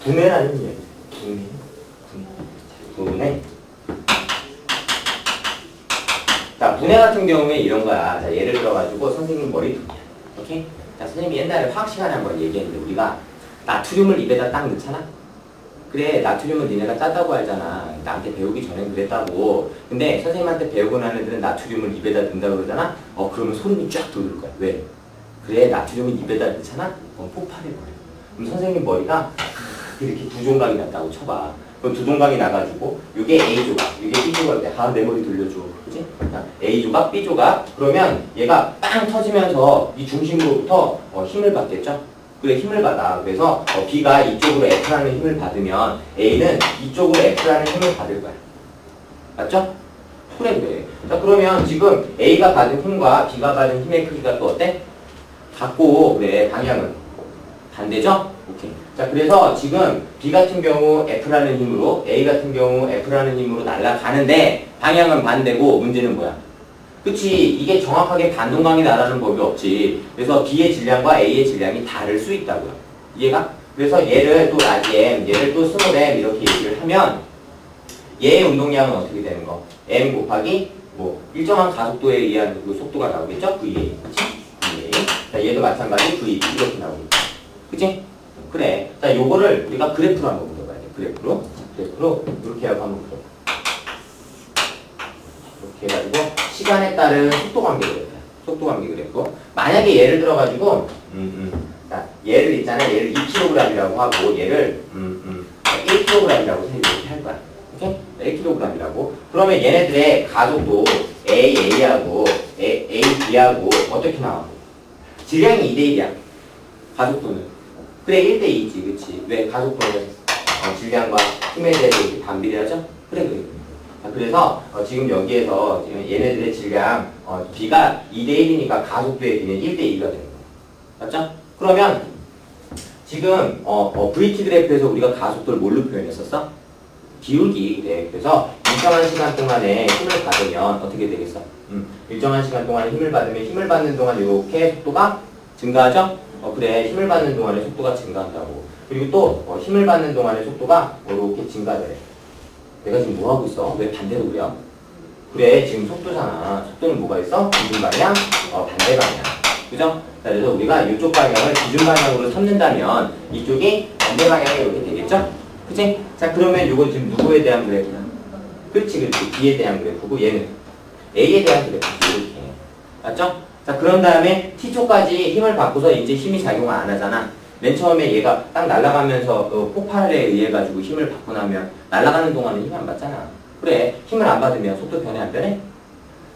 분해라는 얘기. 분해. 자, 분해 같은 경우에 이런 거야. 자, 예를 들어가지고 선생님 머리 두냐. 오케이? 자, 선생님이 옛날에 화학 시간에 한번 얘기했는데 우리가 나트륨을 입에다 딱 넣잖아? 그래, 나트륨은 니네가 짜다고 알잖아. 나한테 배우기 전엔 그랬다고. 근데 선생님한테 배우고 난 애들은 나트륨을 입에다 넣는다고 그러잖아? 그러면 소름이 쫙 돋을 거야. 왜? 그래, 나트륨을 입에다 넣잖아? 폭발해버려. 그럼 선생님 머리가 이렇게 두 종각이 났다고 쳐봐. 그럼 두 종각이 나가지고 이게 A조각, 이게 B조각 돼. 내 머리 돌려줘. 그치? A조각, B조각. 그러면 얘가 빵 터지면서 이 중심으로부터 힘을 받겠죠? 그래, 힘을 받아. 그래서 B가 이쪽으로 F라는 힘을 받으면 A는 이쪽으로 F라는 힘을 받을 거야. 맞죠? 그래. 자, 그러면 지금 A가 받은 힘과 B가 받은 힘의 크기가 또 어때? 같고, 그래, 방향은 반대죠? 오케이. 자, 그래서 지금 B 같은 경우 F라는 힘으로, A 같은 경우 F라는 힘으로 날아가는데 방향은 반대고 문제는 뭐야? 그치, 이게 정확하게 반동강이 나라는 법이 없지. 그래서 B의 질량과 A의 질량이 다를 수 있다고요. 이해가? 그래서 얘를 또 라지 얘를 또 스몰 m 이렇게 얘기를 하면 얘의 운동량은 어떻게 되는 거? m 곱하기 뭐 일정한 가속도에 의한 그 속도가 나오겠죠? VA. 그치? VA. 자, 얘도 마찬가지 VB 이렇게 나오겠죠. 그치? 그래. 자, 요거를 우리가 그래프로 한번 물어봐야 돼. 그래프로 이렇게 하고 한번 물어봐. 이렇게 해가지고 시간에 따른 속도 관계 그래프. 속도 관계 그래프. 만약에 예를 들어가지고 자, 얘를 있잖아. 얘를 2kg이라고 하고 얘를 1kg이라고 이렇게 할 거야. 오케이? 1kg이라고. 그러면 얘네들의 가속도 AA하고 AB하고 어떻게 나와? 질량이 2대1이야. 가속도는. 그래, 1대2지. 그치? 왜? 가속도는 질량과 힘에 대해서 이렇게 반비례하죠? 그래. 자, 그래서 지금 여기에서 지금 얘네들의 질량 B가 2대1이니까 가속도의 B는 1대2가 되는 거야. 맞죠? 그러면 지금 VT 그래프에서 우리가 가속도를 뭘로 표현했었어? 기울기. 네. 그래서 일정한 시간 동안에 힘을 받으면 어떻게 되겠어? 일정한 시간 동안에 힘을 받으면 힘을 받는 동안 이렇게 속도가 증가하죠? 그래, 힘을 받는 동안에 속도가 증가한다고. 그리고 또 힘을 받는 동안에 속도가 이렇게 증가돼. 내가 지금 뭐 하고 있어? 왜 반대로 그려? 그래, 지금 속도잖아. 속도는 뭐가 있어? 기준 방향, 반대 방향. 그죠? 자, 그래서 우리가 이쪽 방향을 기준 방향으로 삼는다면 이쪽이 반대 방향이 이렇게 되겠죠? 그치? 자, 그러면 이건 지금 누구에 대한 그래프야? 그렇지. B에 대한 그래프고 얘는 A에 대한 그래프. 이렇게. 맞죠? 자, 그런 다음에 T초까지 힘을 받고서 이제 힘이 작용을 안 하잖아. 맨 처음에 얘가 딱 날아가면서 폭발에 의해 가지고 힘을 받고 나면 날아가는 동안은 힘 안 받잖아. 그래, 힘을 안 받으면 속도 변해 안 변해?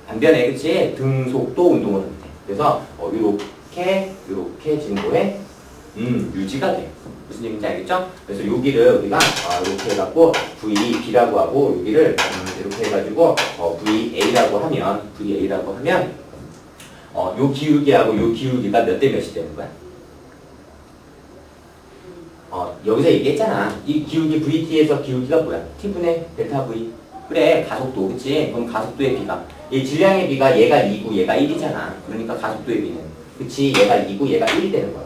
안 변해. 그치? 등속도 운동을 못해. 그래서 요렇게 진도에 유지가 돼. 무슨 얘기인지 알겠죠? 그래서 여기를 우리가 이렇게 해갖고 VB라고 하고 여기를 이렇게 해가지고 VA라고 하면 요 기울기하고 요 기울기가 몇 대 몇이 되는 거야? 여기서 얘기했잖아. 이 기울기 VT에서 기울기가 뭐야? T분의 델타 V. 그래, 가속도. 그치? 그럼 가속도의 B가. 이 질량의 B가 얘가 2고 얘가 1이잖아. 그러니까 가속도의 B는. 그치? 얘가 2고 얘가 1이 되는 거야.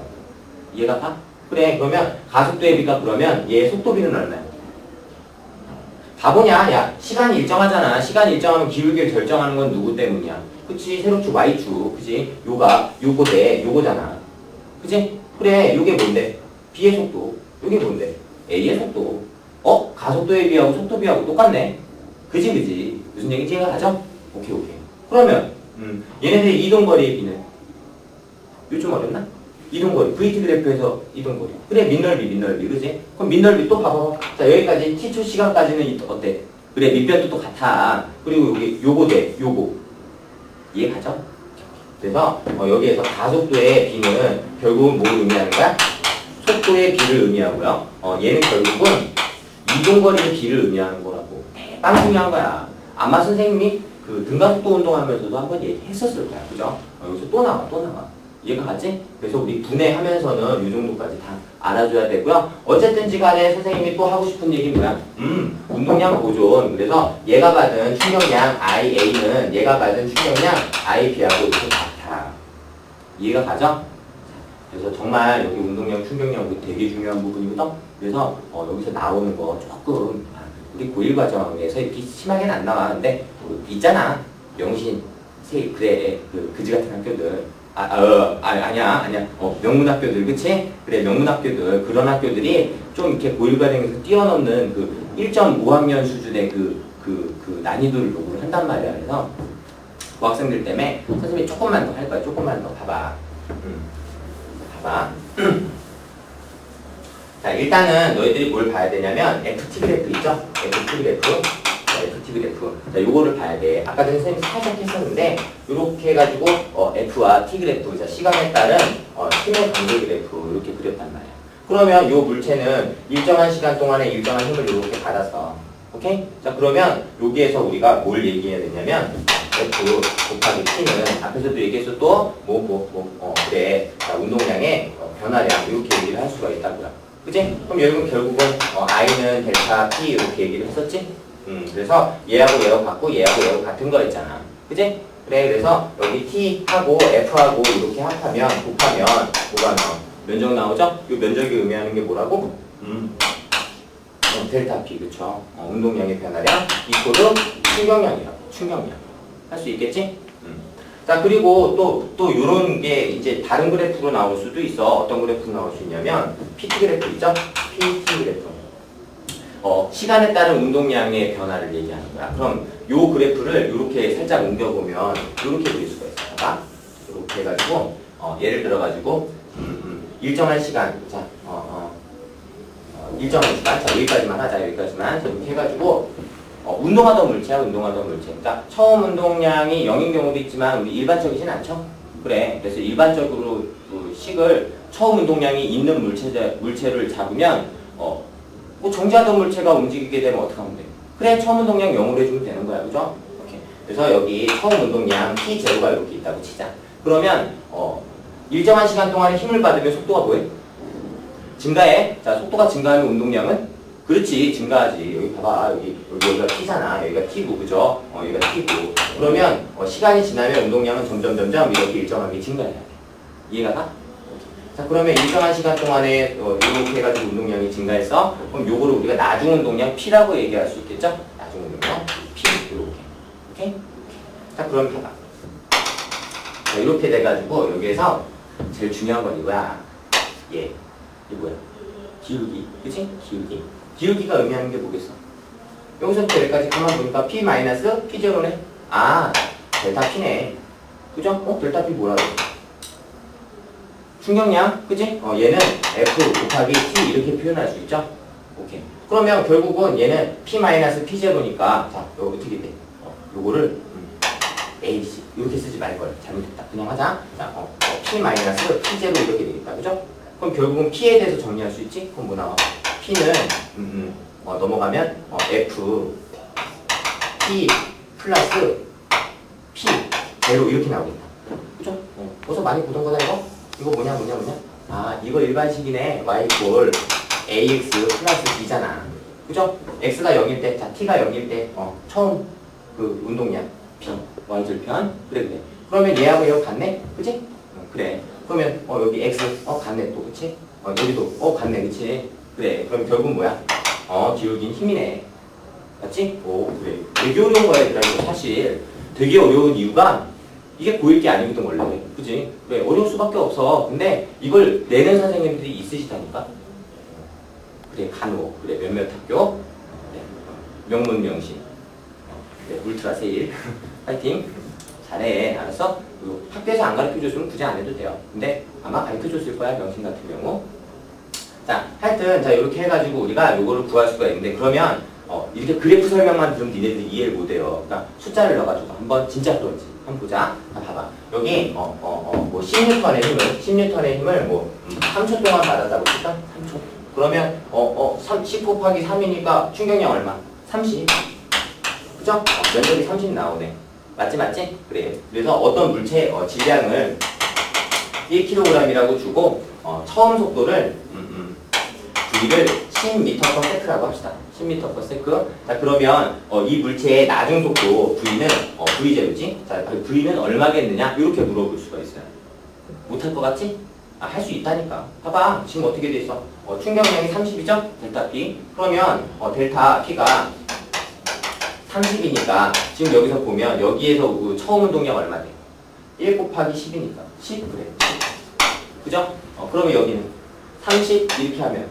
이해가 가? 그래, 그러면 가속도의 B가 그러면 얘 속도 B는 얼마야? 바보냐? 야, 시간이 일정하잖아. 시간이 일정하면 기울기를 결정하는 건 누구 때문이야? 그치? 세로축 Y축. 그치? 요거 대 요거잖아. 그치? 그래, 요게 뭔데? B의 속도. 요게 뭔데? A의 속도. 가속도의 B하고 속도 B하고 똑같네. 그지? 무슨 얘기인지 이해가 가죠? 오케이. 그러면 얘네들의 이동거리의 B는 요 좀 어렵나? 이동거리. VT 그래프에서 이동거리. 그래, 민넓이. 그지? 그럼 민넓이 또 봐봐. 자, 여기까지 T초 시간까지는 어때? 그래, 밑변도 또 같아. 그리고 여기 요거 대 요거. 이해 가죠? 그래서 여기에서 가속도의 B는 결국은 뭘 의미하는 거야? 속도의 B를 의미하고요. 얘는 결국은 이동거리의 B를 의미하는 거라고. 대빵 중요한 거야. 아마 선생님이 그 등가속도 운동하면서도 한번 얘기했었을 거야. 그죠? 여기서 또 나와. 이해가 가지? 그래서 우리 분해하면서는 이 정도까지 다 알아줘야 되고요. 어쨌든지 간에 선생님이 또 하고 싶은 얘기 뭐야? 운동량 보존. 그래서 얘가 받은 충격량 IA는 얘가 받은 충격량 IB하고 이렇게 같아. 이해가 가죠? 그래서 정말 여기 운동량, 충격량 되게 중요한 부분이거든. 그래서 여기서 나오는 거 조금 우리 고1 과정에서 이렇게 심하게는 안 나와. 근데 있잖아. 명신, 그래 그 그지 같은 학교들. 아니야. 명문학교들, 그치? 그래, 명문학교들, 그런 학교들이 좀 이렇게 고1 과정에서 뛰어넘는 그 1.5학년 수준의 그 난이도를 요구를 한단 말이야. 그래서 그 학생들 때문에 선생님이 조금만 더 할 거야. 조금만 더. 봐봐. 봐봐. 자, 일단은 너희들이 뭘 봐야 되냐면 FT 그래프 있죠? FT 그래프. FT 그래프. 자, 요거를 봐야 돼. 아까 전에 선생님이 살짝 했었는데 요렇게 해가지고 F와 T 그래프. 자, 시간에 따른 힘의 관계 그래프 이렇게 그렸단 말이야. 그러면 요 물체는 일정한 시간 동안에 일정한 힘을 이렇게 받아서 오케이? 자, 그러면 여기에서 우리가 뭘 얘기해야 되냐면 F 곱하기 T는 앞에서도 얘기했어. 또 그래. 자, 운동량의 변화량 이렇게 얘기를 할 수가 있다고요. 그치? 그럼 여러분 결국은 I는 델타 P 이렇게 얘기를 했었지? 그래서 얘하고 같고 얘하고 같은 거였잖아. 그치? 그래, 그래서 여기 T하고 F하고 이렇게 합하면 곱하면 뭐가 나와? 면적 나오죠? 이 면적이 의미하는 게 뭐라고? 델타 P, 그쵸? 운동량의 변화량 이코르 충격량이라고. 충격량. 할 수 있겠지? 자, 그리고 또 요런 게 이제 다른 그래프로 나올 수도 있어. 어떤 그래프로 나올 수 있냐면 PT 그래프 있죠? PT 그래프. 시간에 따른 운동량의 변화를 얘기하는 거야. 그럼 요 그래프를 요렇게 살짝 옮겨보면 요렇게 그릴 수가 있어. 봐봐. 요렇게 해가지고 예를 들어가지고 일정한 시간. 자, 일정한 시간. 자, 여기까지만 하자. 여기까지만. 자, 이렇게 해가지고 운동하던 물체야, 운동하던 물체. 그러니까 처음 운동량이 0인 경우도 있지만 우리 일반적이진 않죠? 그래. 그래서 일반적으로 그 식을 처음 운동량이 있는 물체를 잡으면 뭐 정지하던 물체가 움직이게 되면 어떻게 하면 돼? 그래, 처음 운동량 0으로 해주면 되는 거야. 그죠? 오케이. 그래서 여기 처음 운동량 T0가 이렇게 있다고 치자. 그러면 일정한 시간 동안에 힘을 받으면 속도가 뭐해? 증가해. 자, 속도가 증가하면 운동량은? 그렇지, 증가하지. 여기 봐봐. 여기가 T잖아. 여기가 T고, 그죠? 여기가 T고. 그러면 시간이 지나면 운동량은 점점 이렇게 일정하게 증가해야 돼. 이해가 가? 자, 그러면 일정한 시간 동안에 이렇게 해가지고 운동량이 증가했어. 그럼 요거를 우리가 나중 운동량 P라고 얘기할 수 있겠죠? 나중 운동량 P. 이렇게. 오케이? 자, 그럼 봐봐. 자, 이렇게 돼가지고 여기에서 제일 중요한 건 이거야. 이게 뭐야? 기울기. 그치? 기울기. 기울기가 의미하는 게 뭐겠어? 여기서부터 여기까지 가만 보니까 P-P0네? 아, 델타 P네. 그죠? 델타 P 뭐라고? 충격량, 그치? 얘는 F 곱하기 T 이렇게 표현할 수 있죠? 오케이. 그러면 결국은 얘는 P-P0니까, 자, 이거 어떻게 돼? 요거를, AC. 이렇게 쓰지 말걸. 잘못했다. 그냥 하자. 자, P-P0 이렇게 되겠다. 그죠? 그럼 결국은 P에 대해서 정리할 수 있지? 그럼 뭐 나와? P는, 넘어가면, F, P 플러스 P, 제로 이렇게 나오겠다. 그죠? 벌써 많이 보던 거다, 이거? 이거 뭐냐? 아, 이거 일반식이네. y 꼴 ax 플러스 b잖아. 그죠? x가 0일 때, 자, t가 0일 때, 처음 그 운동량 b, y절편. 그래. 그러면 얘하고 얘하고 같네? 그치? 그래. 그러면, 여기 x, 같네 또, 그치? 여기도, 같네, 그치? 그래. 그럼 결국은 뭐야? 기울긴 힘이네. 맞지? 오, 그래. 되게 어려운 거야, 얘들아. 이거 사실. 되게 어려운 이유가 이게 고1 게 아니거든, 원래. 그지? 왜? 어려울 수밖에 없어. 근데 이걸 내는 선생님들이 있으시다니까? 그래, 간호. 그래, 몇몇 학교. 그래, 명문 명신. 그래, 울트라 세일. 파이팅. 잘해. 알았어? 학교에서 안 가르쳐줬으면 굳이 안 해도 돼요. 근데 아마 가르쳐줬을 거야, 명신 같은 경우. 자, 하여튼, 자, 이렇게 해가지고 우리가 요거를 구할 수가 있는데, 그러면, 이렇게 그래프 설명만 들으면 니네들이 이해를 못해요. 그러니까 숫자를 넣어가지고 한번 진짜 그런지 한번 보자. 자, 봐봐. 여기, 뭐 10N의 힘을 뭐 3초 동안 받았다고 칠까? 3초. 그러면, 10 곱하기 3이니까 충격량 얼마? 30. 그죠? 면적이 30 나오네. 맞지? 그래. 그래서 어떤 물체, 질량을 1kg이라고 주고, 처음 속도를, V를 10m/s라고 합시다. 10m/s. 자, 그러면 이 물체의 나중 속도 V는 V0지? 자, 그 V는 얼마겠느냐? 이렇게 물어볼 수가 있어요. 못할 것 같지? 할 수 있다니까. 봐봐. 지금 어떻게 돼 있어? 충격량이 30이죠? 델타 P. 그러면 델타 P가 30이니까 지금 여기서 보면 여기에서 처음 운동량 얼마 돼? 1 곱하기 10이니까 10 그래. 10. 그죠? 그러면 여기는 30 이렇게 하면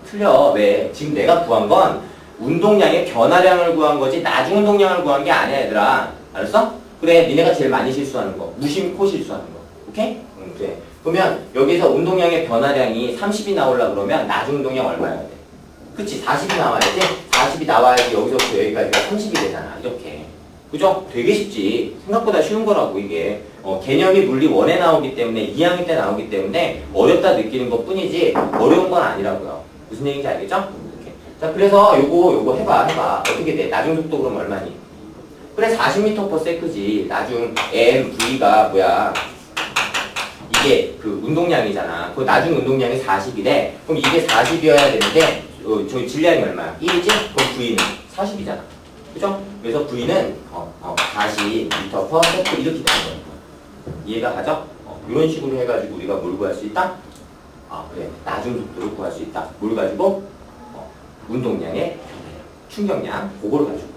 틀려. 왜? 지금 내가 구한 건 운동량의 변화량을 구한 거지 나중 운동량을 구한 게 아니야 얘들아. 알았어? 그래. 니네가 제일 많이 실수하는 거. 무심코 실수하는 거. 오케이? 그래. 그러면 여기서 운동량의 변화량이 30이 나오려고 그러면 나중 운동량 얼마여야 돼? 그치? 40이 나와야지. 40이 나와야지 여기서부터 여기까지가 30이 되잖아. 이렇게. 그죠? 되게 쉽지. 생각보다 쉬운 거라고 이게. 개념이 물리 1에 나오기 때문에 2학년 때 나오기 때문에 어렵다 느끼는 것 뿐이지 어려운 건 아니라고요. 무슨 얘기인지 알겠죠? 이렇게. 자, 그래서 요거 해봐. 어떻게 돼? 나중 속도 그럼 얼마니? 그래 40m/s지. 나중 mv가 뭐야? 이게 그 운동량이잖아. 그 나중 운동량이 40이래. 그럼 이게 40이어야 되는데 저희 질량이 얼마야? 1이지? 그럼 V는 40이잖아. 그죠? 그래서 V는 40m/s 이렇게 되는 거예요. 이해가 가죠? 이런 식으로 해가지고 우리가 뭘 구할 수 있다? 그래. 나중 속도를 구할 수 있다. 뭘 가지고? 운동량의 충격량. 그거를 가지고.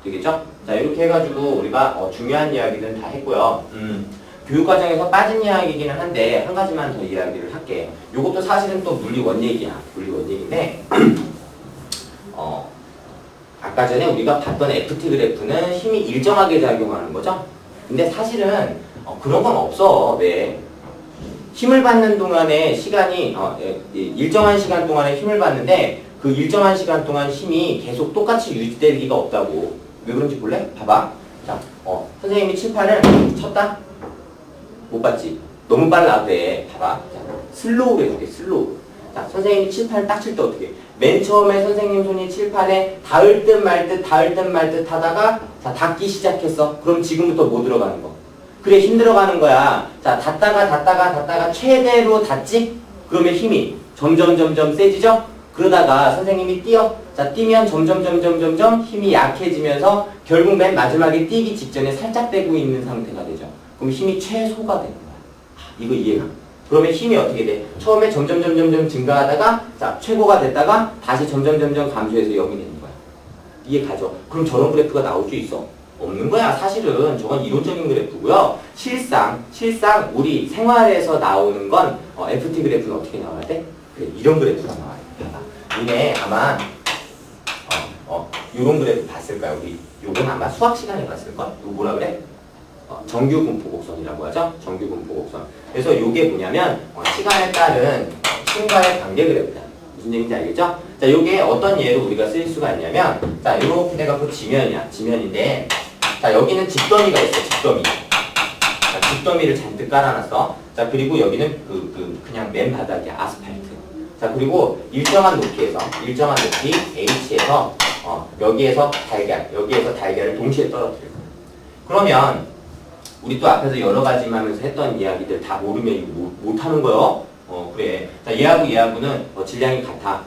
되겠죠? 자, 이렇게 해가지고 우리가 중요한 이야기들은 다 했고요. 교육과정에서 빠진 이야기이기는 한데 한 가지만 더 이야기를 할게. 이것도 사실은 또 물리 원 얘기야. 물리 원 얘기인데 아까 전에 우리가 봤던 FT 그래프는 힘이 일정하게 작용하는 거죠. 근데 사실은 그런 건 없어. 왜? 힘을 받는 동안에 시간이 일정한 시간 동안에 힘을 받는데 그 일정한 시간 동안 힘이 계속 똑같이 유지될 리가 없다고. 왜 그런지 볼래? 봐봐. 자, 선생님이 칠판을 쳤다? 못 봤지? 너무 빨라. 그래. 봐봐. 자, 슬로우로 해줄게. 슬로우. 자, 선생님이 칠판을 딱 칠 때 어떻게? 맨 처음에 선생님 손이 칠판에 닿을 듯 말 듯 하다가 자, 닿기 시작했어. 그럼 지금부터 뭐 들어가는 거? 그래, 힘 들어가는 거야. 자, 닿다가 최대로 닿지? 그러면 힘이 점점 세지죠? 그러다가 선생님이 뛰어. 자, 뛰면 점점 힘이 약해지면서 결국 맨 마지막에 뛰기 직전에 살짝 떼고 있는 상태가 되죠. 그럼 힘이 최소가 되는 거야. 이거 이해가? 그러면 힘이 어떻게 돼? 처음에 점점 증가하다가 자, 최고가 됐다가 다시 점점 감소해서 0이 되는 거야. 이해 가죠? 그럼 저런 그래프가 나올 수 있어? 없는 거야. 사실은 저건 이론적인 그래프고요. 실상 우리 생활에서 나오는 건 FT 그래프는 어떻게 나와야 돼? 그래, 이런 그래프가 나와야 돼. 봐봐. 얘네 아마 요런 그래프 봤을 거야. 우리 요건 아마 수학 시간에 봤을걸? 이거 뭐라 그래? 정규 분포 곡선이라고 하죠. 정규 분포 곡선. 그래서 요게 뭐냐면 시간에 따른 힘과의 관계 그래프다. 무슨 얘기인지 알겠죠? 자, 요게 어떤 예로 우리가 쓸 수가 있냐면 자, 요렇게 돼갖고 지면이야. 지면인데 자, 여기는 집더미가 있어. 집더미. 자, 집더미를 잔뜩 깔아놨어. 자, 그리고 여기는 그냥 맨 바닥이야. 아스팔트. 자, 그리고 일정한 높이 H에서 여기에서 달걀을 동시에 떨어뜨릴 거야. 그러면 우리 또 앞에서 여러 가지 하면서 했던 이야기들 다 모르면 이거 못하는 거요. 그래. 자, 얘하고는 질량이 같아.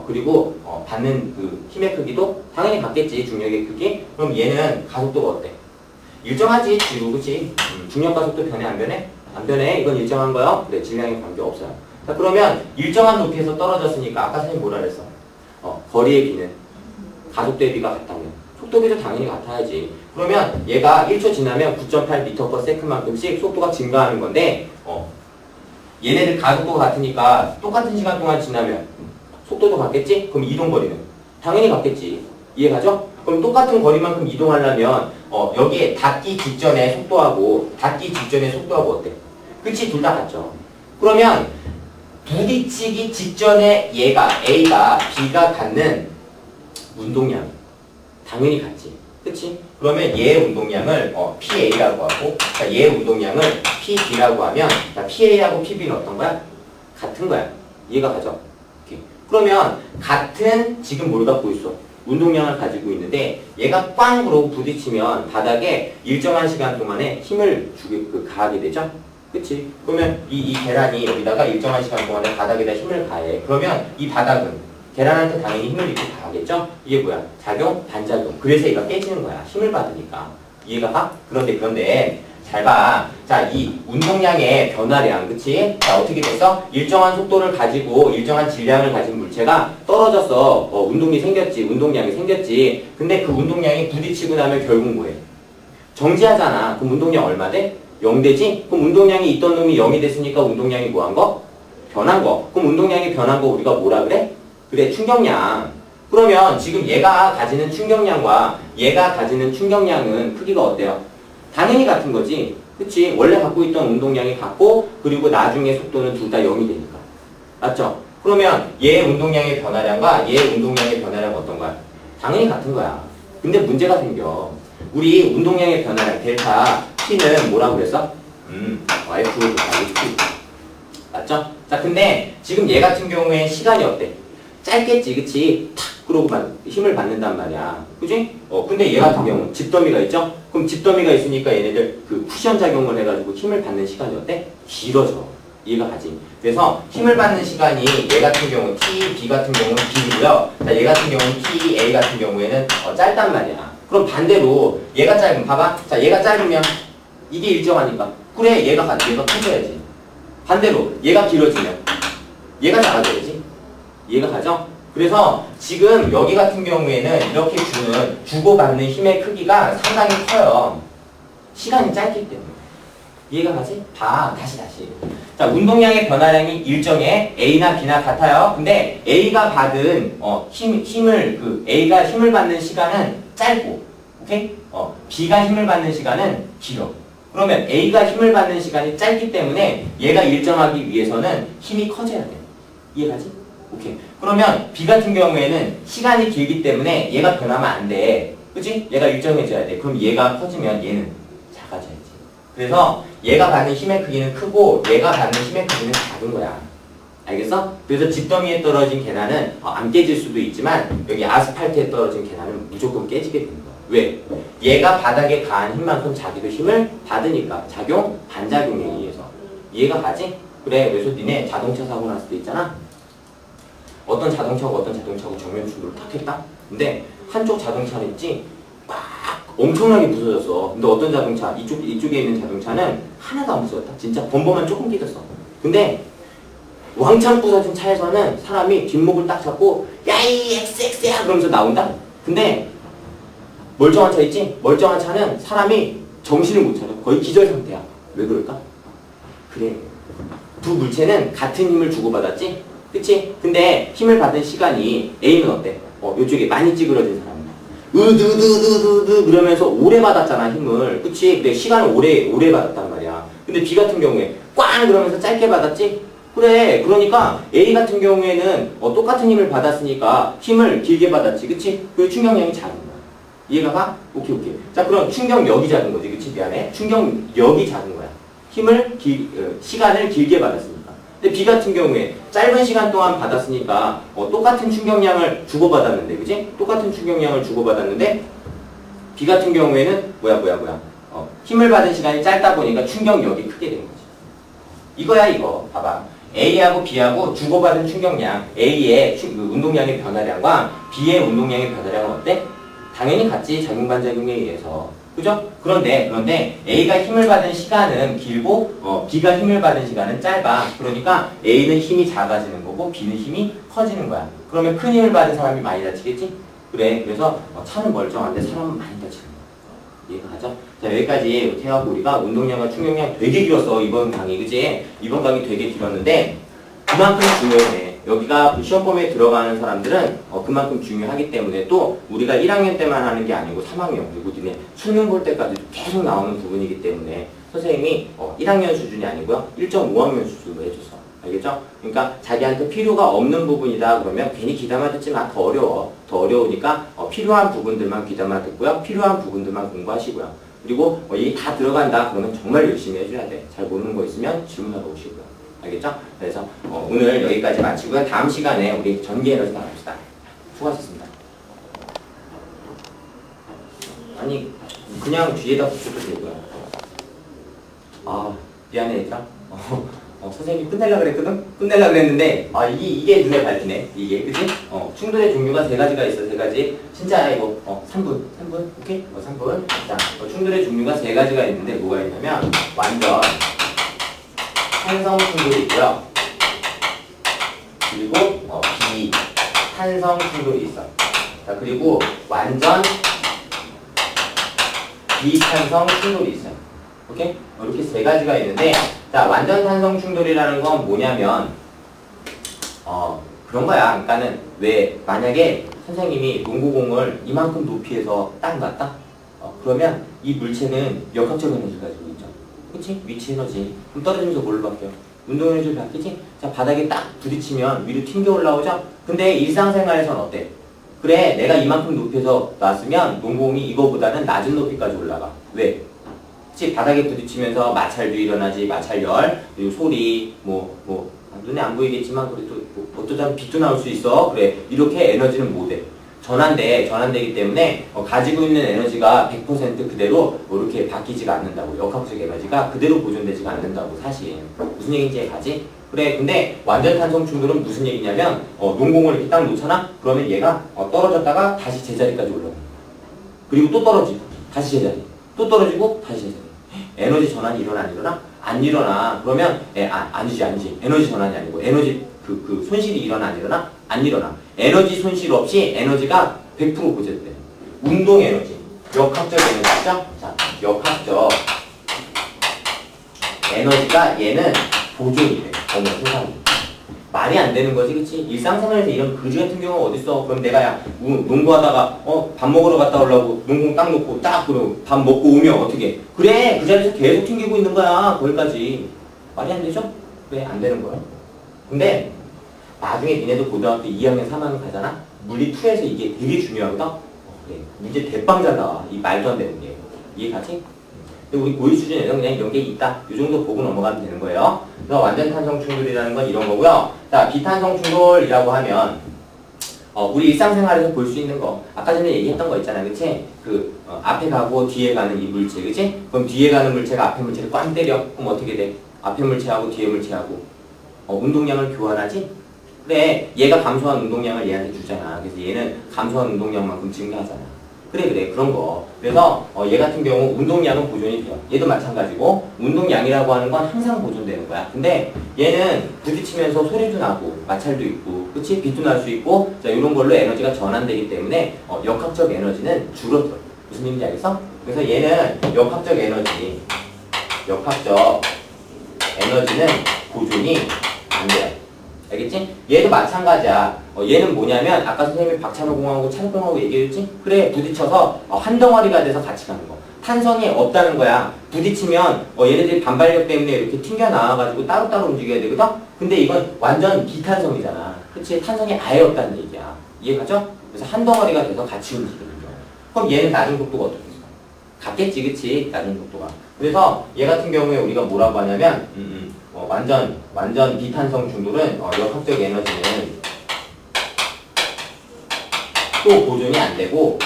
그리고 받는 그 힘의 크기도 당연히 같겠지. 중력의 크기. 그럼 얘는 가속도가 어때? 일정하지. 지루, 그치? 중력 가속도 변해 안 변해? 안 변해. 이건 일정한 거요. 그래. 질량에 관계 없어요. 자, 그러면 일정한 높이에서 떨어졌으니까 아까 선생님 뭐라 그랬어? 거리의 비는 가속 대비가 같다면 속도비도 당연히 같아야지. 그러면 얘가 1초 지나면 9.8m/s만큼씩 속도가 증가하는 건데 얘네들 가속도가 같으니까 똑같은 시간 동안 지나면 속도도 같겠지? 그럼 이동거리는 당연히 같겠지. 이해가죠? 그럼 똑같은 거리만큼 이동하려면 여기에 닿기 직전의 속도하고 어때? 그치? 둘 다 같죠. 그러면 부딪히기 직전에 A가 B가 갖는 운동량 당연히 같지. 그치? 그러면 얘의 운동량을 PA라고 하고 자, 얘의 운동량을 PB라고 하면 자, PA하고 PB는 어떤 거야? 같은 거야. 이해가 가죠? 오케이. 그러면 같은 지금 뭘 갖고 있어? 운동량을 가지고 있는데 얘가 꽝 그러고 부딪히면 바닥에 일정한 시간 동안에 힘을 가하게 되죠? 그치? 그러면 이 계란이 여기다가 일정한 시간 동안에 바닥에다 힘을 가해. 그러면 이 바닥은 계란한테 당연히 힘을 이렇게 가하겠죠? 이게 뭐야? 작용, 반작용. 그래서 얘가 깨지는 거야. 힘을 받으니까. 이해가 가? 그런데 잘 봐. 자, 이 운동량의 변화량, 그치? 자, 어떻게 됐어? 일정한 속도를 가지고 일정한 질량을 가진 물체가 떨어져서 운동이 생겼지, 운동량이 생겼지. 근데 그 운동량이 부딪히고 나면 결국 뭐해? 정지하잖아. 그럼 운동량 얼마 돼? 0 되지? 그럼 운동량이 있던 놈이 0이 됐으니까 운동량이 뭐 한 거? 변한 거. 그럼 운동량이 변한 거 우리가 뭐라 그래? 그래, 충격량. 그러면 지금 얘가 가지는 충격량과 얘가 가지는 충격량은 크기가 어때요? 당연히 같은 거지. 그치? 원래 갖고 있던 운동량이 같고, 그리고 나중에 속도는 둘 다 0이 되니까. 맞죠? 그러면 얘 운동량의 변화량과 얘 운동량의 변화량은 어떤 거야? 당연히 같은 거야. 근데 문제가 생겨. 우리 운동량의 변화량 델타 T는 뭐라고 그랬어? F 곱하기 T. 맞죠? 자, 근데 지금 얘 같은 경우에 시간이 어때? 짧겠지, 그치? 탁! 그러고 힘을 받는단 말이야. 그치? 근데 얘 같은 경우는 집더미가 있죠? 그럼 집더미가 있으니까 얘네들 그 쿠션 작용을 해가지고 힘을 받는 시간이 어때? 길어져. 이해가 가지? 그래서 힘을 받는 시간이 얘 같은 경우 T, B 같은 경우는 길고요. 자, 얘 같은 경우는 T, A 같은 경우에는 짧단 말이야. 그럼 반대로 얘가 짧으면 봐봐. 자, 얘가 짧으면 이게 일정하니까. 그래, 얘가 커져야지. 반대로 얘가 길어지면 얘가 작아져야지. 이해가 가죠? 그래서 지금 여기 같은 경우에는 이렇게 주고받는 힘의 크기가 상당히 커요. 시간이 짧기 때문에. 이해가 가지? 봐, 다시. 자, 운동량의 변화량이 일정해. A나 B나 같아요. 근데 A가 받은 A가 힘을 받는 시간은 짧고, 오케이? B가 힘을 받는 시간은 길어. 그러면 A가 힘을 받는 시간이 짧기 때문에 얘가 일정하기 위해서는 힘이 커져야 돼. 이해가지? 오케이. 그러면 B 같은 경우에는 시간이 길기 때문에 얘가 변하면 안 돼. 그치? 얘가 일정해져야 돼. 그럼 얘가 커지면 얘는 작아져야지. 그래서 얘가 받는 힘의 크기는 크고 얘가 받는 힘의 크기는 작은 거야. 알겠어? 그래서 집더미에 떨어진 계단은 안 깨질 수도 있지만 여기 아스팔트에 떨어진 계단은 무조건 깨지게 되는 거야. 왜? 얘가 바닥에 가한 힘만큼 자기도 힘을 받으니까. 작용, 반작용에 의해서. 이해가 가지? 그래, 그래서 니네 자동차 사고 났을 때 있잖아. 어떤 자동차고 정면 충돌을 탁 했다? 근데 한쪽 자동차는 있지 막 엄청나게 부서졌어. 근데 어떤 자동차, 이쪽에 있는 자동차는 하나도 안 부서졌다. 진짜 범퍼만 조금 깨졌어. 근데 왕창 부서진 차에서는 사람이 뒷목을 딱 잡고 야이 XX야 그러면서 나온다? 근데 멀쩡한 차 있지? 멀쩡한 차는 사람이 정신을 못 차려. 거의 기절 상태야. 왜 그럴까? 그래, 두 물체는 같은 힘을 주고받았지? 그치? 근데 힘을 받은 시간이 A는 어때? 요쪽에 많이 찌그러진 사람이야. 으드드드드드 그러면서 오래 받았잖아, 힘을. 그치? 근데 시간을 오래 받았단 말이야. 근데 B 같은 경우에 꽝 그러면서 짧게 받았지? 그래, 그러니까 A 같은 경우에는 똑같은 힘을 받았으니까 힘을 길게 받았지, 그치? 그 충격량이 작은 거야. 이해가 가? 오케이. 자, 그럼 충격력이 작은 거지, 그치? 미안해. 충격력이 작은 거야. 시간을 길게 받았으니까. 근데 B 같은 경우에 짧은 시간 동안 받았으니까 똑같은 충격량을 주고받았는데, 그치? 똑같은 충격량을 주고받았는데 B 같은 경우에는 힘을 받은 시간이 짧다 보니까 충격력이 크게 된 거지. 이거야, 이거. 봐봐. A하고 B하고 주고받은 충격량, A의 운동량의 변화량과 B의 운동량의 변화량은 어때? 당연히 같지, 작용반작용에 의해서. 그죠? 그런데 A가 힘을 받은 시간은 길고 B가 힘을 받은 시간은 짧아. 그러니까 A는 힘이 작아지는 거고 B는 힘이 커지는 거야. 그러면 큰 힘을 받은 사람이 많이 다치겠지? 그래, 그래서 차는 멀쩡한데 사람은 많이 다치는 거야. 이해가 가죠? 자, 여기까지 이렇게 해갖고 우리가 운동량과 충격량 되게 길었어, 이번 강의. 그치? 이번 강의 되게 길었는데 그만큼 중요해. 여기가 시험 범위에 들어가는 사람들은 그만큼 중요하기 때문에, 또 우리가 1학년 때만 하는 게 아니고 3학년 그리고 니네 수능 볼 때까지 계속 나오는 부분이기 때문에 선생님이 1학년 수준이 아니고요 1.5학년 수준으로 해줬어. 알겠죠? 그러니까 자기한테 필요가 없는 부분이다 그러면 괜히 귀담아 듣지 마. 더 어려워. 더 어려우니까 필요한 부분들만 귀담아 듣고요, 필요한 부분들만 공부하시고요. 그리고 이게 다 들어간다 그러면 정말 열심히 해줘야 돼. 잘 모르는 거 있으면 질문하러 오시고요. 알겠죠? 그래서 오늘 여기까지 마치고요. 다음 시간에 우리 전기 에너지 나갑시다. 수고하셨습니다. 아니, 그냥 뒤에다 붙여도 되고요. 아, 미안해, 얘들아. 선생님이 끝내려고 그랬거든? 끝내려고 그랬는데, 이게 눈에 밟히네. 이게, 그치? 충돌의 종류가 세 가지가 있어, 세 가지. 진짜 이거, 3분. 오케이? 3분. 자, 충돌의 종류가 세 가지가 있는데, 뭐가 있냐면, 완전, 탄성 충돌이 있고요. 그리고, 비탄성 충돌이 있어. 자, 그리고, 완전, 비탄성 충돌이 있어요. 오케이? 이렇게 세 가지가 있는데, 자, 완전 탄성 충돌이라는 건 뭐냐면, 그런 거야. 그러니까는, 왜, 만약에 선생님이 농구공을 이만큼 높이에서 딱 놨다? 그러면 이 물체는 역학적 에너지를 가지고 있죠. 그치? 위치 에너지. 그럼 떨어지면서 뭘로 바뀌어? 운동 에너지를 바뀌지? 자, 바닥에 딱 부딪히면 위로 튕겨 올라오죠? 근데 일상생활에선 어때? 그래, 내가 이만큼 높이에서 놨으면 농구공이 이거보다는 낮은 높이까지 올라가. 왜? 그치? 바닥에 부딪히면서 마찰도 일어나지, 마찰열, 그리고 소리, 눈에 안 보이겠지만, 그래도 어쩌다 빛도 나올 수 있어. 그래, 이렇게 에너지는 못해. 전환되기 때문에, 가지고 있는 에너지가 100% 그대로 이렇게 바뀌지가 않는다고. 역학적 에너지가 그대로 보존되지가 않는다고, 사실. 무슨 얘기인지 이해가지? 그래, 근데 완전 탄성 충돌은 무슨 얘기냐면, 농공을 이렇게 딱 놓잖아? 그러면 얘가 떨어졌다가 다시 제자리까지 올라오는 거야. 그리고 또 떨어지고, 다시 제자리. 또 떨어지고, 다시 제자리. 에너지 전환이 일어나, 안 일어나? 안 일어나. 그러면, 아니지. 에너지 전환이 아니고, 에너지, 손실이 일어나, 안 일어나? 안 일어나. 에너지 손실 없이 에너지가 100% 보존돼. 운동 에너지. 역학적 에너지죠? 자, 역학적 에너지가 얘는 보존이 돼. 어머, 세상에. 말이 안 되는 거지, 그치? 일상생활에서 이런 거지 같은 경우가 어딨어? 그럼 내가 농구하다가, 밥 먹으러 갔다 오려고 농공 딱 놓고 딱 그러고 밥 먹고 오면 어떻게? 그래, 그 자리에서 계속 튕기고 있는 거야, 거기까지. 말이 안 되죠? 그래, 안 되는 거야. 근데, 나중에 니네도 고등학교 2학년, 3학년 가잖아? 물리2에서 이게 되게 중요하거든? 그래, 문제 대빵 잘 나와. 이 말도 안 되는 게. 이해가지? 근데 우리 고유 수준에는 그냥 이런 게 있다. 이 정도 보고 넘어가면 되는 거예요. 그래서 완전 탄성 충돌이라는 건 이런 거고요. 자, 비탄성 충돌이라고 하면 우리 일상생활에서 볼 수 있는 거. 아까 전에 얘기했던 거 있잖아, 그치? 앞에 가고 뒤에 가는 이 물체, 그치? 그럼 뒤에 가는 물체가 앞에 물체를 꽝 때려. 그럼 어떻게 돼? 앞에 물체하고 뒤에 물체하고 운동량을 교환하지? 그래, 얘가 감소한 운동량을 얘한테 주잖아. 그래서 얘는 감소한 운동량만큼 증가하잖아. 그래, 그런 거. 그래서 얘 같은 경우 운동량은 보존이 돼요. 얘도 마찬가지고 운동량이라고 하는 건 항상 보존되는 거야. 근데 얘는 부딪히면서 소리도 나고 마찰도 있고, 그치? 빛도 날 수 있고, 자, 이런 걸로 에너지가 전환되기 때문에 역학적 에너지는 줄어들어. 무슨 얘기인지 알겠어? 그래서 얘는 역학적 에너지는 보존이 안 돼요. 알겠지? 얘도 마찬가지야. 얘는 뭐냐면 아까 선생님이 박찬호공하고 찰공하고 얘기했지? 그래, 부딪혀서 한 덩어리가 돼서 같이 가는 거. 탄성이 없다는 거야. 부딪히면 얘네들이 반발력 때문에 이렇게 튕겨 나와가지고 따로따로 움직여야 되거든? 근데 이건 완전 비탄성이잖아. 그치? 탄성이 아예 없다는 얘기야. 이해가죠? 그래서 한 덩어리가 돼서 같이 움직이는 거야. 그럼 얘는 낮은 속도가 어떻게 있어? 같겠지, 그치? 낮은 속도가. 그래서 얘 같은 경우에 우리가 뭐라고 하냐면 완전 비탄성 충돌은 역학적 에너지는 또 보존이 안 되고,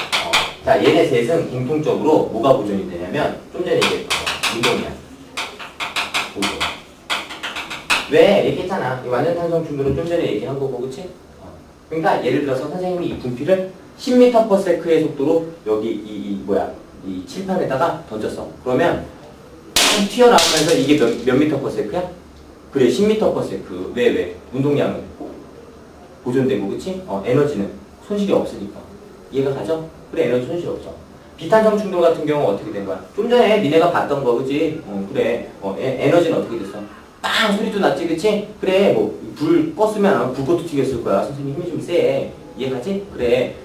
자, 얘네 셋은 공통적으로 뭐가 보존이 되냐면 좀 전에 얘기했던 거, 운동량 보존. 왜? 얘기했잖아. 이 완전 탄성 충돌은 좀 전에 얘기한 거고, 그치? 그러니까 예를 들어서 선생님이 이 분필을 10m/s의 속도로 여기 이 칠판에다가 던졌어. 그러면 튀어나오면서 이게 몇 m/s야? 그래, 10m/s. 왜? 운동량은 보존되고, 그치? 에너지는 손실이 없으니까. 이해가 가죠? 그래, 에너지 손실이 없어. 비탄성 충돌 같은 경우는 어떻게 된 거야? 좀 전에 니네가 봤던 거, 그치? 그래. 에너지는 어떻게 됐어? 빵! 소리도 났지, 그치? 그래, 불 껐으면 불꽃도 튀겼을 거야. 선생님 힘이 좀 세. 이해가지? 그래.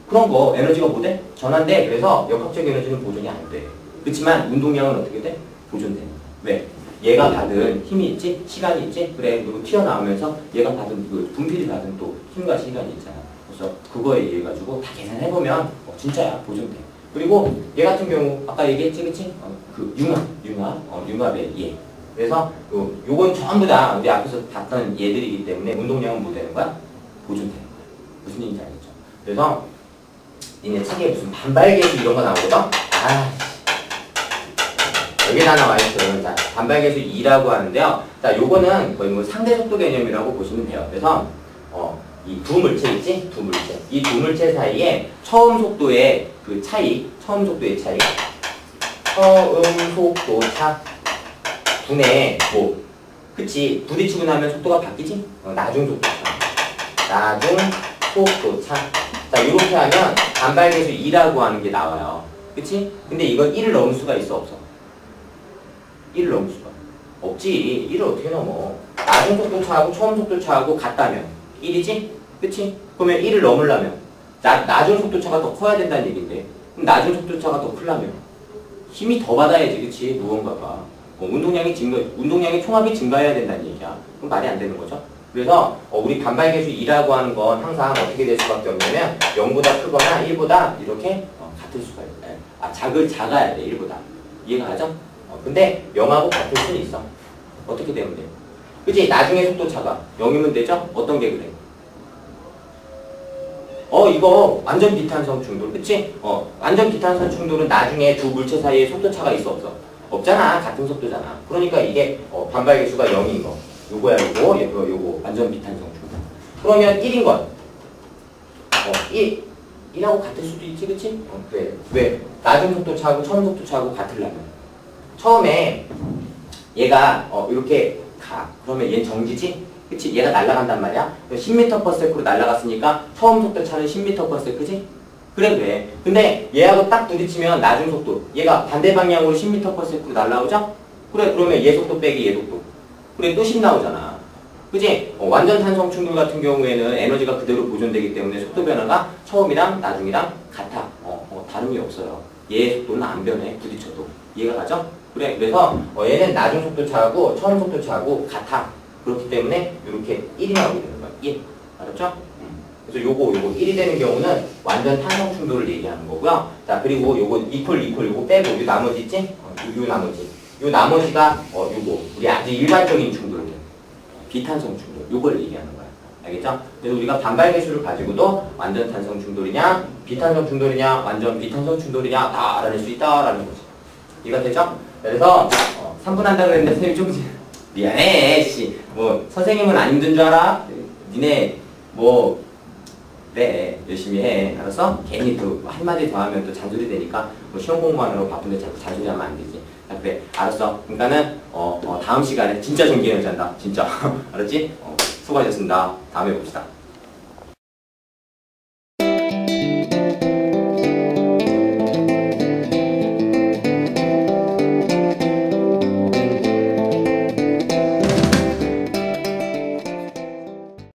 그런 거, 에너지가 뭐돼? 전환돼. 그래서 역학적 에너지는 보존이 안 돼. 그렇지만 운동량은 어떻게 돼? 보존돼. 왜? 얘가 받은 힘이 있지? 시간이 있지? 그래, 그리고 튀어나오면서 얘가 받은, 분필이 받은 또 힘과 시간이 있잖아. 그래서 그거에 의해 가지고 다 계산해보면, 진짜야, 보존돼. 그리고 얘 같은 경우, 아까 얘기했지, 그치? 융합의 얘. 그래서, 요건 전부 다 우리 앞에서 봤던 얘들이기 때문에 운동량은 뭐 되는 거야? 보존되는 거야. 무슨 얘기인지 알겠죠? 그래서, 니네 책에 무슨 반발계수 이런 거 나오거든? 여기다 나와 있어요. 자, 반발계수 2라고 하는데요. 자, 요거는 거의 뭐 상대 속도 개념이라고 보시면 돼요. 그래서 이 두 물체 있지? 두 물체. 이 두 물체 사이에 처음 속도의 그 차이, 처음 속도 차 분의 뭐, 그치? 부딪히고 나면 속도가 바뀌지? 나중 속도 차. 나중 속도 차. 자, 이렇게 하면 반발계수 2라고 하는 게 나와요. 그치? 근데 이건 1을 넘을 수가 있어, 없어? 1을 넘을 수가 없지. 1을 어떻게 넘어? 나중 속도 차하고 처음 속도 차하고 같다면 1이지? 그치? 그러면 1을 넘으려면 나중 속도 차가 더 커야 된다는 얘기인데, 그럼 나중 속도 차가 더 크려면 힘이 더 받아야지, 그치? 무언가가. 운동량의 총합이 증가해야 된다는 얘기야. 그럼 말이 안 되는 거죠? 그래서 우리 반발계수 2라고 하는 건 항상 어떻게 될 수밖에 없냐면 0보다 크거나 1보다 이렇게 같을 수가 있어요. 작아야 돼, 1보다. 이해가 가죠? 근데 0하고 같을 수는 있어. 어떻게 되면 돼? 그치? 나중에 속도차가 0이면 되죠? 어떤 게 그래? 이거 완전 비탄성 충돌, 그치? 완전 비탄성 충돌은 나중에 두 물체 사이에 속도차가 있어, 없어? 없잖아. 같은 속도잖아. 그러니까 이게 반발계수가 0인 거. 요거야, 요거 완전 비탄성 충돌. 그러면 1인 건 1하고 같을 수도 있지, 그치? 왜? 나중 속도차하고 처음 속도차하고 같으려면 처음에 얘가 이렇게 가. 그러면 얘는 정지지? 그치? 얘가 날아간단 말이야? 10m/s로 날아갔으니까 처음 속도차는 10m/s지? 그래. 근데 얘하고 딱 부딪히면 나중 속도, 얘가 반대 방향으로 10m/s로 날아오죠? 그래, 그러면 얘 속도 빼기 얘 속도. 그래, 또 10 나오잖아. 그치? 완전 탄성 충돌 같은 경우에는 에너지가 그대로 보존되기 때문에 속도 변화가 처음이랑 나중이랑 같아. 다름이 없어요. 얘의 속도는 안 변해, 부딪혀도. 이해가 가죠? 그래, 그래서 얘는 나중 속도 차하고 처음 속도 차하고 같아. 그렇기 때문에 이렇게 1이 나오게 되는 거야. 1. 알았죠? 그래서 요거 1이 되는 경우는 완전 탄성 충돌을 얘기하는 거고요. 자, 그리고 요거 요거 빼고 요 나머지 있지? 요 나머지. 요 나머지가 요거 우리 아주 일반적인 충돌들. 비탄성 충돌. 요걸 얘기하는 거야. 알겠죠? 그래서 우리가 반발계수를 가지고도 완전 탄성 충돌이냐, 비탄성 충돌이냐, 완전 비탄성 충돌이냐 다 알아낼 수 있다라는 거지. 이해가 되죠? 그래서 3분 한다 그랬는데 선생님 좀 미안해, 씨. 뭐 선생님은 안 힘든 줄 알아? 니네 뭐 그래, 열심히 해. 알았어? 괜히 또 한마디 더 하면 또 잔소리 되니까 뭐 시험 공부하느라고 바쁜데 자꾸 잔소리 하면 안 되지. 자, 그래, 알았어. 그러니까는 다음 시간에 진짜 정기에너지 한다. 진짜. 알았지? 수고하셨습니다. 다음에 봅시다.